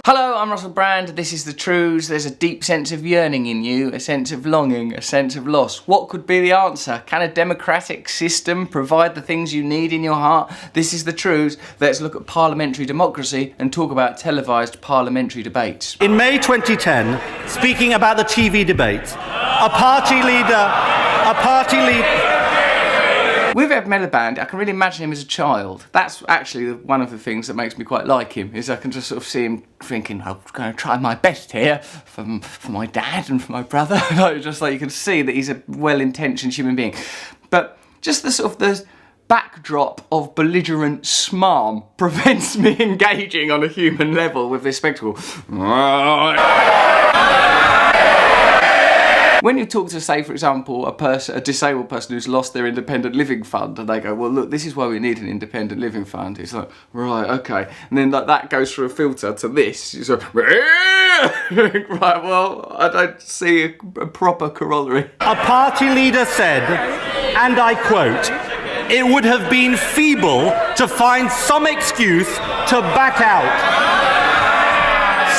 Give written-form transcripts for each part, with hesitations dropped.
Hello, I'm Russell Brand, this is the Trews. There's a deep sense of yearning in you, a sense of longing, a sense of loss. What could be the answer? Can a democratic system provide the things you need in your heart? This is the Trews. Let's look at parliamentary democracy and talk about televised parliamentary debates. In May 2010, speaking about the TV debates, a party leader... With Ed Miliband, I can really imagine him as a child. That's actually one of the things that makes me quite like him, is I can just sort of see him thinking, I'm going to try my best here for my dad and for my brother. Just like you can see that he's a well-intentioned human being. But just the sort of the backdrop of belligerent smarm prevents me engaging on a human level with this spectacle. When you talk to, say, for example, a disabled person who's lost their independent living fund, and they go, well, look, this is why we need an independent living fund. It's like, right, okay. And then like, that goes through a filter to this. It's like, right, well, I don't see a proper corollary. A party leader said, and I quote, "It would have been feeble to find some excuse to back out."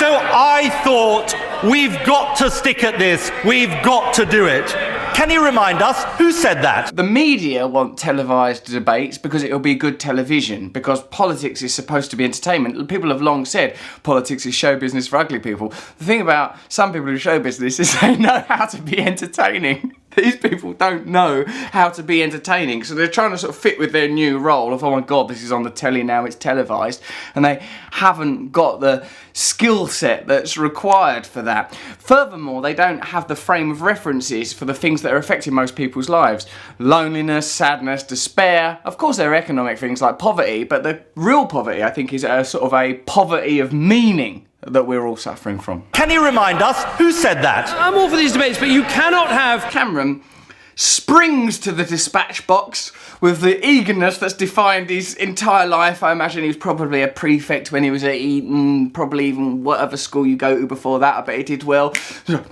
So I thought, we've got to stick at this. We've got to do it. Can you remind us who said that? The media want televised debates because it'll be good television, because politics is supposed to be entertainment. People have long said politics is show business for ugly people. The thing about some people who show business is they know how to be entertaining. These people don't know how to be entertaining, so they're trying to sort of fit with their new role of, oh my god, this is on the telly now, it's televised, and they haven't got the skill set that's required for that. Furthermore, they don't have the frame of references for the things that are affecting most people's lives. Loneliness, sadness, despair. Of course there are economic things like poverty, but the real poverty, I think, is a sort of a poverty of meaning that we're all suffering from. Can you remind us who said that? I'm all for these debates, but you cannot have... Cameron springs to the dispatch box with the eagerness that's defined his entire life. I imagine he was probably a prefect when he was at Eton, probably even whatever school you go to before that. I bet he did well.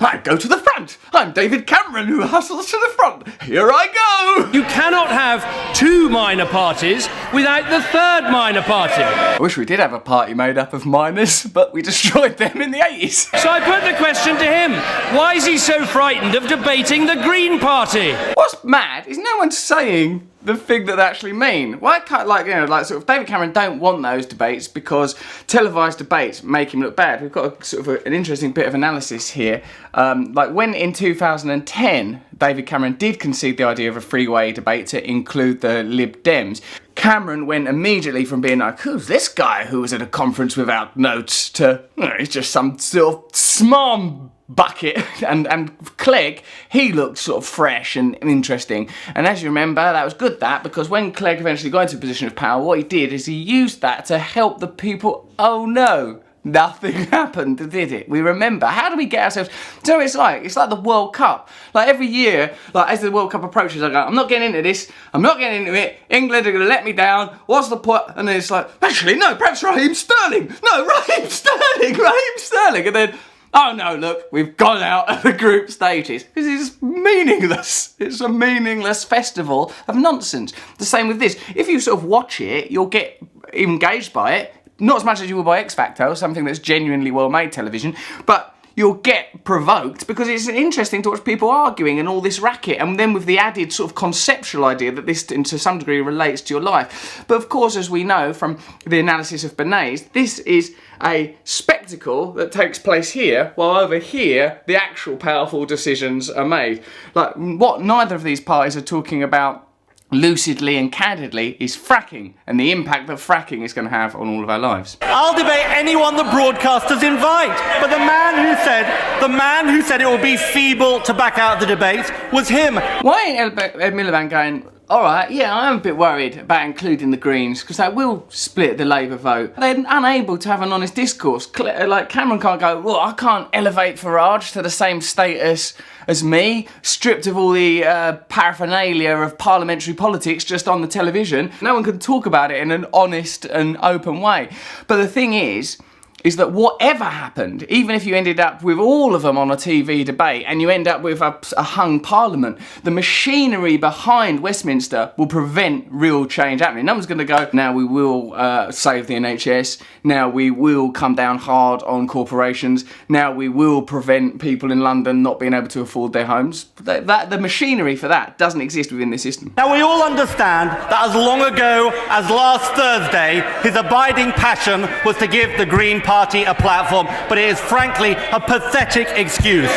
I go to the front. I'm David Cameron who hustles to the front. Here I go. You cannot have two minor parties without the third minor party. I wish we did have a party made up of minors, but we destroyed them in the 80s. So I put the question to him. Why is he so frightened of debating the Green Party? What's mad is no one's saying the thing that they actually mean. Why can't, sort of David Cameron don't want those debates because televised debates make him look bad. We've got an interesting bit of analysis here. Like when in 2010, David Cameron did concede the idea of a three-way debate to include the Lib Dems, Cameron went immediately from being like, who's this guy who was at a conference without notes, to, he's just some sort of smarm bucket. And Clegg, he looked sort of fresh and interesting. And as you remember, that was good because when Clegg eventually got into a position of power, what he did is he used that to help the people. Oh no, nothing happened, did it? We remember. How do we get ourselves... So it's like the World Cup. Like every year, like as the World Cup approaches, I go, I'm not getting into this, I'm not getting into it, England are going to let me down, what's the point? And then it's like, actually no, perhaps Raheem Sterling. No, Raheem Sterling. And then, oh no, look, we've gone out of the group stages. Because it's meaningless. It's a meaningless festival of nonsense. The same with this. If you sort of watch it, you'll get engaged by it. Not as much as you will by X Factor, something that's genuinely well-made television, but you'll get provoked because it's interesting to watch people arguing and all this racket, and then with the added sort of conceptual idea that this to some degree relates to your life. But of course, as we know from the analysis of Bernays, this is a spectacle that takes place here, while over here the actual powerful decisions are made. Like what neither of these parties are talking about lucidly and candidly is fracking and the impact that fracking is going to have on all of our lives. I'll debate anyone the broadcasters invite, but the man who said it would be feeble to back out the debates was him. Why ain't Ed Miliband going, alright, yeah, I'm a bit worried about including the Greens because that will split the Labour vote. They're unable to have an honest discourse. Like Cameron can't go, well, I can't elevate Farage to the same status as me, stripped of all the paraphernalia of parliamentary politics just on the television. No one can talk about it in an honest and open way. But the thing is, is that whatever happened, even if you ended up with all of them on a TV debate and you end up with a hung parliament, the machinery behind Westminster will prevent real change happening. No one's going to go, now we will save the NHS, now we will come down hard on corporations, now we will prevent people in London not being able to afford their homes. The machinery for that doesn't exist within this system. Now, we all understand that as long ago as last Thursday, his abiding passion was to give the Green Party a platform, but it is frankly a pathetic excuse.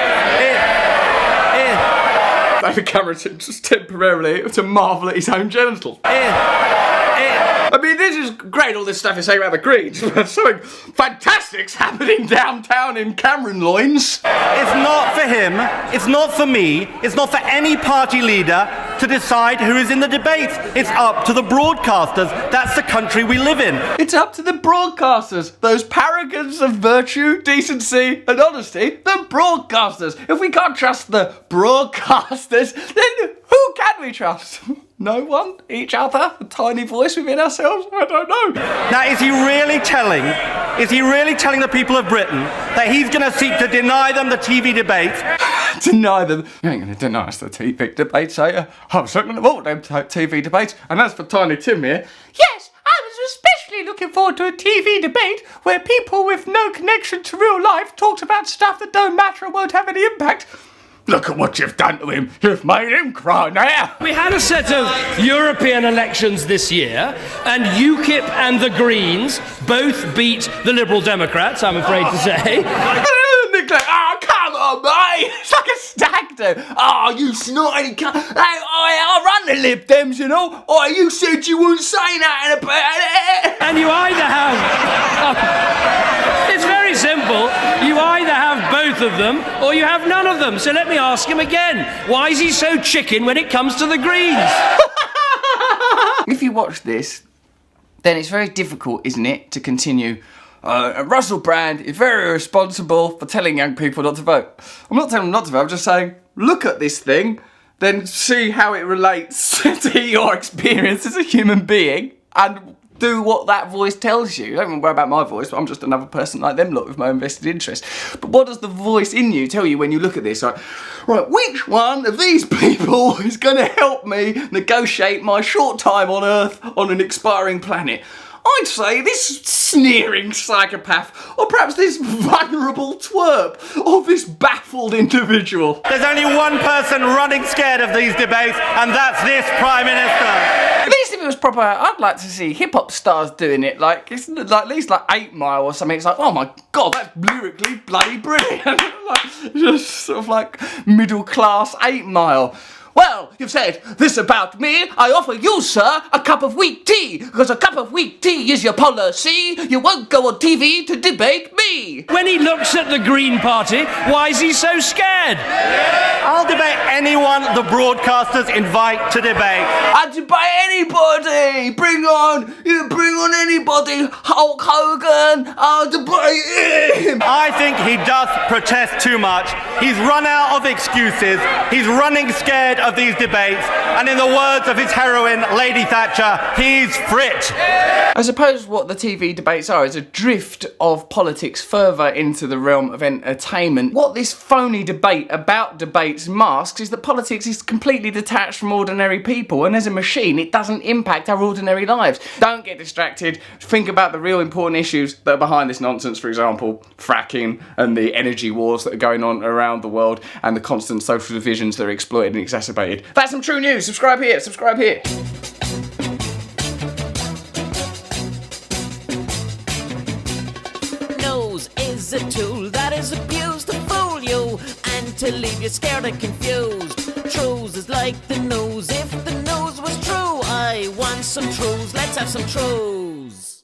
David Cameron just temporarily to marvel at his own genitals. I mean, this is great, all this stuff you're saying about the Greens, but something fantastic's happening downtown in Cameron Loins. It's not for him, it's not for me, it's not for any party leader to decide who is in the debates. It's up to the broadcasters. That's the country we live in. It's up to the broadcasters, those paragons of virtue, decency and honesty, the broadcasters. If we can't trust the broadcasters, then who can we trust? No one? Each other? A tiny voice within ourselves? I don't know. Now, is he really telling the people of Britain that he's going to seek to deny them the TV debates? Deny them? You ain't going to deny us the TV debates, are you? I'm certainly going to vote them TV debates. And as for Tiny Tim here, yes, I was especially looking forward to a TV debate where people with no connection to real life talked about stuff that don't matter and won't have any impact. Look at what you've done to him. You've made him cry now. We had a set of European elections this year, and UKIP and the Greens both beat the Liberal Democrats, I'm afraid to say. Oh, come on, mate. It's like a stag do. Oh, you snotty cunt. Hey, I run the Lib Dems, you know. Oh, you said you wouldn't say nothing about it. And you either have... It's very simple. You either have both of them or you have none of them. So let me ask him again. Why is he so chicken when it comes to the Greens? If you watch this, then it's very difficult, isn't it, to continue. Russell Brand is very responsible for telling young people not to vote. I'm not telling them not to vote, I'm just saying, look at this thing, then see how it relates to your experience as a human being, and do what that voice tells you. Don't worry about my voice, but I'm just another person like them lot with my invested interest. But what does the voice in you tell you when you look at this? Like, right, which one of these people is going to help me negotiate my short time on Earth on an expiring planet? I'd say this sneering psychopath, or perhaps this vulnerable twerp, or this baffled individual. There's only one person running scared of these debates, and that's this Prime Minister. At least if it was proper, I'd like to see hip-hop stars doing it, like, it's like, at least like 8 Mile or something. It's like, oh my God, that's lyrically bloody brilliant. Like, just sort of like middle-class 8 Mile. Well, you've said this about me. I offer you, sir, a cup of weak tea, because a cup of weak tea is your policy. You won't go on TV to debate me. When he looks at the Green Party, why is he so scared? I'll debate anyone the broadcasters invite to debate. I'd debate anybody. Bring on anybody. Hulk Hogan. I'll debate him. I think he does protest too much. He's run out of excuses. He's running scared of these debates, and in the words of his heroine, Lady Thatcher, he's frit. I suppose what the TV debates are is a drift of politics further into the realm of entertainment. What this phony debate about debates masks is that politics is completely detached from ordinary people, and as a machine, it doesn't impact our ordinary lives. Don't get distracted. Think about the real important issues that are behind this nonsense, for example, fracking and the energy wars that are going on around the world and the constant social divisions that are exploited and exacerbated. That's some true news. Subscribe here. Subscribe here. Nose is a tool that is abused to fool you and to leave you scared and confused. Trews is like the nose. If the nose was true, I want some trews. Let's have some trews.